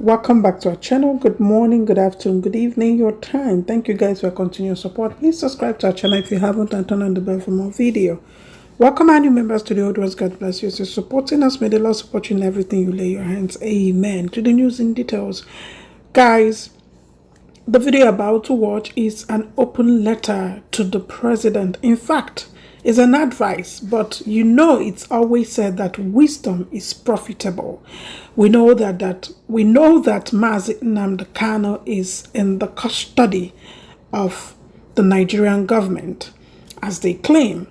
Welcome back to our channel. Good morning, good afternoon, good evening, your time. Thank you guys for your continued support. Please subscribe to our channel if you haven't and turn on the bell for more video. Welcome our new members to the old ones. God bless you. So supporting us, may the Lord support you in everything you lay your hands. Amen. To the news in details. Guys, the video you're about to watch is an open letter to the president. In fact, it's an advice, but you know it's always said that wisdom is profitable. We know that Mazi Nnamdi Kanu is in the custody of the Nigerian government, as they claim.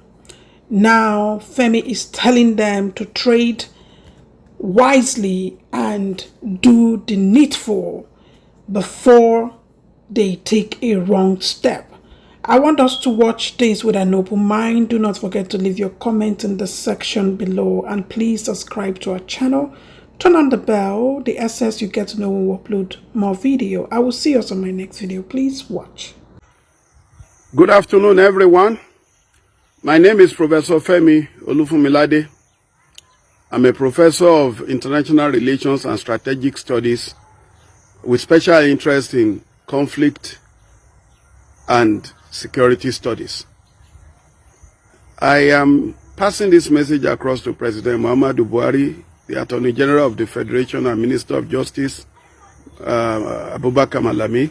Now, Femi is telling them to trade wisely and do the needful before they take a wrong step. I want us to watch this with an open mind. Do not forget to leave your comment in the section below, and please subscribe to our channel. Turn on the bell. The SS you get to know when we upload more video. I will see us on my next video. Please watch. Good afternoon, everyone. My name is Professor Femi Olufumilade. I'm a professor of international relations and strategic studies with special interest in conflict and security studies. I am passing this message across to President Muhammadu Buhari, the Attorney General of the Federation and Minister of Justice, Abubakar Malami.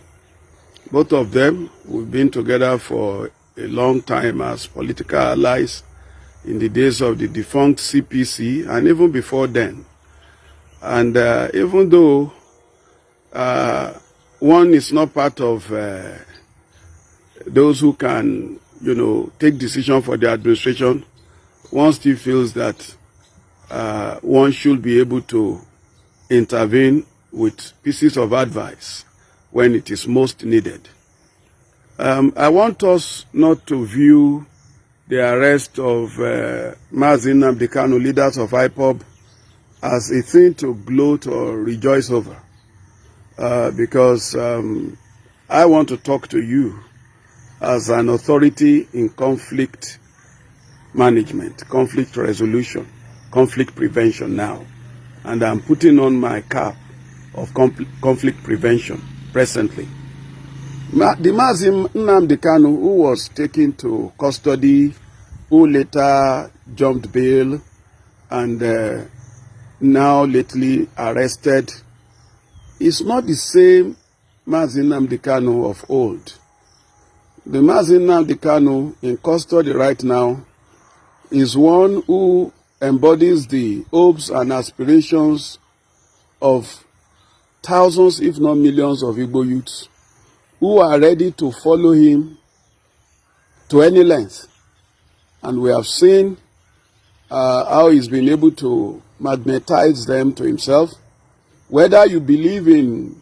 Both of them, we've been together for a long time as political allies in the days of the defunct CPC and even before then. And even though one is not part of those who can, take decision for the administration, one still feels that one should be able to intervene with pieces of advice when it is most needed. I want us not to view the arrest of Mazi Nnamdi Kanu, leaders of IPOB, as a thing to gloat or rejoice over, because I want to talk to you as an authority in conflict management, conflict resolution, conflict prevention now. And I'm putting on my cap of conflict prevention presently. The Mazi Nnamdi Kanu, who was taken to custody, who later jumped bail, and now lately arrested, is not the same Mazi Nnamdi Kanu of old. The Mazi Nnamdi Kanu in custody right now is one who embodies the hopes and aspirations of thousands, if not millions, of Igbo youths who are ready to follow him to any length. And we have seen how he's been able to magnetize them to himself. Whether you believe in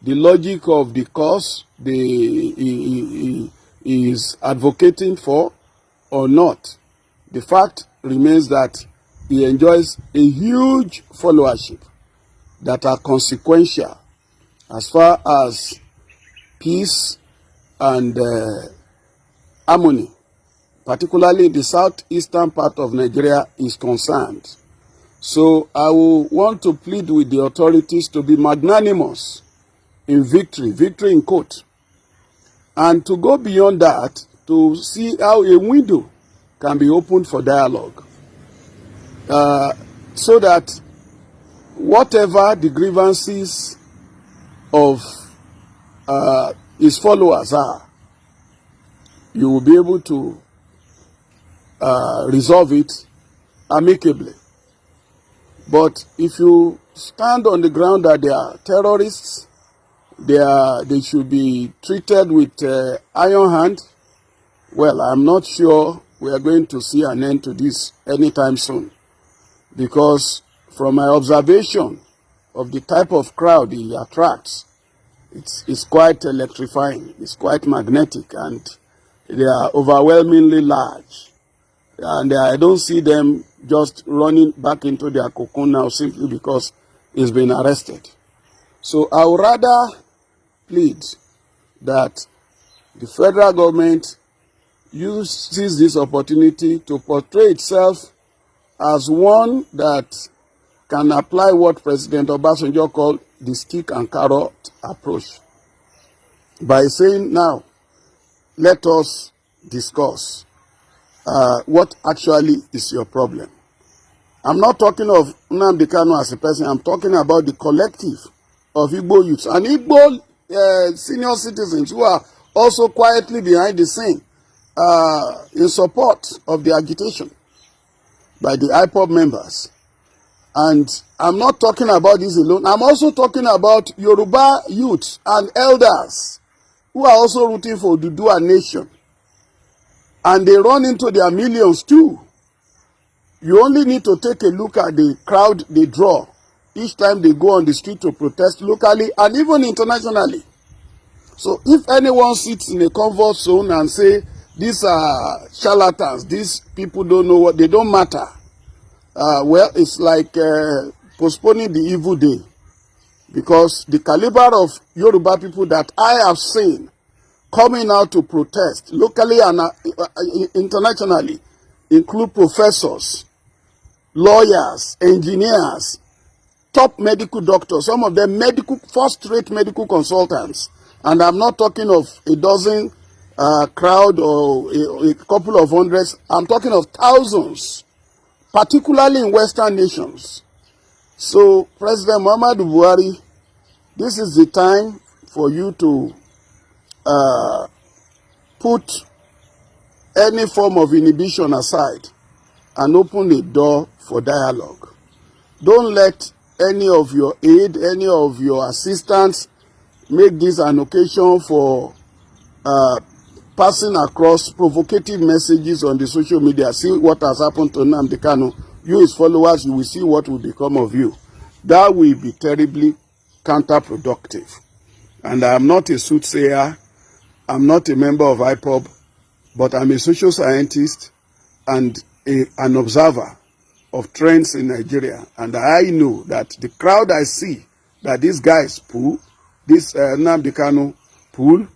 the logic of the cause he is advocating for or not, the fact remains that he enjoys a huge followership that are consequential as far as peace and harmony, particularly in the southeastern part of Nigeria, is concerned. So I will want to plead with the authorities to be magnanimous in victory in quote, and to go beyond that to see how a window can be opened for dialogue, so that whatever the grievances of his followers are, you will be able to resolve it amicably. But if you stand on the ground that they are terrorists, they should be treated with iron hand, well, I'm not sure we are going to see an end to this anytime soon. Because from my observation of the type of crowd he attracts, it's quite electrifying, it's quite magnetic, and they are overwhelmingly large. And I don't see them just running back into their cocoon now simply because he's been arrested. So I would rather plead that the federal government uses this opportunity to portray itself as one that can apply what President Obasanjo called the stick and carrot approach by saying, now, let us discuss what actually is your problem. I'm not talking of Nnamdi Kanu as a person. I'm talking about the collective of Igbo youths and Igbo senior citizens who are also quietly behind the scene in support of the agitation by the IPOB members. And I'm not talking about this alone. I'm also talking about Yoruba youths and elders who are also rooting for Dudua nation. And they run into their millions too. You only need to take a look at the crowd they draw each time they go on the street to protest locally and even internationally. So if anyone sits in a comfort zone and say, these are charlatans, these people don't know what, they don't matter. Well, it's like postponing the evil day. Because the caliber of Yoruba people that I have seen coming out to protest locally and internationally include professors, lawyers, engineers, top medical doctors, some of them first-rate medical consultants. And I'm not talking of a dozen crowd or a couple of hundreds. I'm talking of thousands, particularly in Western nations. So, President Muhammadu Buhari, this is the time for you to put any form of inhibition aside and open the door for dialogue. Don't let any of your aid, any of your assistants make this an occasion for passing across provocative messages on the social media. See what has happened to Nnamdi Kanu. You, his followers, you will see what will become of you. That will be terribly counterproductive. And I am not a soothsayer. I'm not a member of IPOB, but I'm a social scientist and an observer of trends in Nigeria. And I know that the crowd I see that these guys pull, this Nnamdi Kanu pull,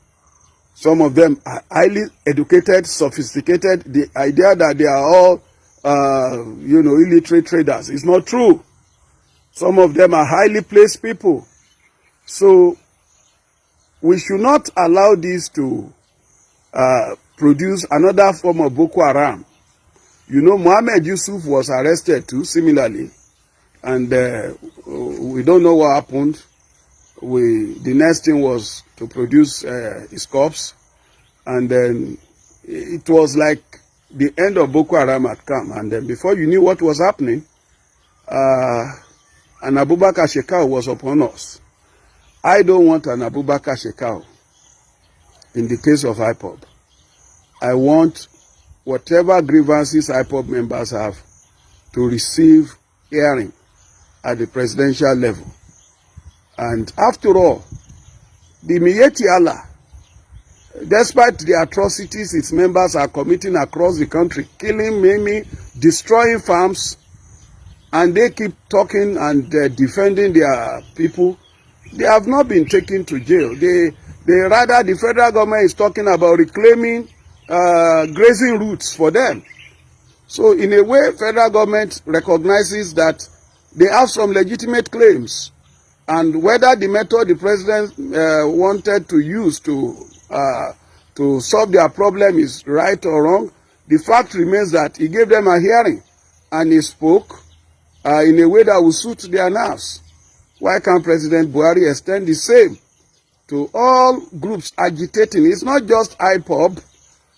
some of them are highly educated, sophisticated. The idea that they are all, illiterate traders is not true. Some of them are highly placed people. So we should not allow this to produce another form of Boko Haram. You know, Mohammed Yusuf was arrested too, similarly. And we don't know what happened. The next thing was to produce his corpse. And then it was like the end of Boko Haram had come. And then before you knew what was happening, an Abubakar Shekau was upon us. I don't want an Abubakar Shekau in the case of IPOB. I want whatever grievances IPOB members have to receive hearing at the presidential level. And after all, the Miyetti Allah, despite the atrocities its members are committing across the country, killing, maiming, destroying farms, and they keep talking and defending their people, they have not been taken to jail. Rather, the federal government is talking about reclaiming grazing routes for them. So in a way, federal government recognizes that they have some legitimate claims. And whether the method the president wanted to use to solve their problem is right or wrong, the fact remains that he gave them a hearing and he spoke in a way that will suit their nerves. Why can't President Buhari extend the same to all groups agitating? It's not just IPOB.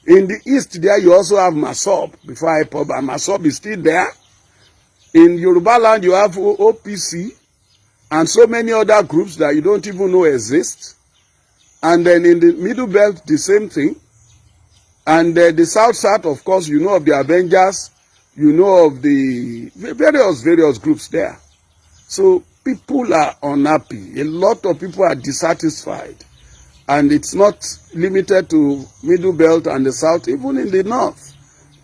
In the east there, you also have MASOB before IPOB, and MASOB is still there. In Yoruba land, you have OPC and so many other groups that you don't even know exist. And then in the Middle Belt, the same thing. And the South, of course, you know of the Avengers, you know of the various groups there. So people are unhappy. A lot of people are dissatisfied. And it's not limited to Middle Belt and the South, even in the North.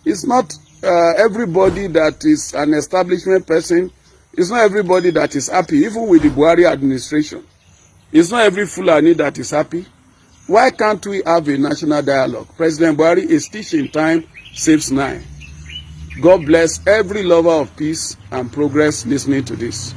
It's not everybody that is an establishment person. It's not everybody that is happy, even with the Buhari administration. It's not every Fulani that is happy. Why can't we have a national dialogue? President Buhari is teaching time saves 9. God bless every lover of peace and progress listening to this.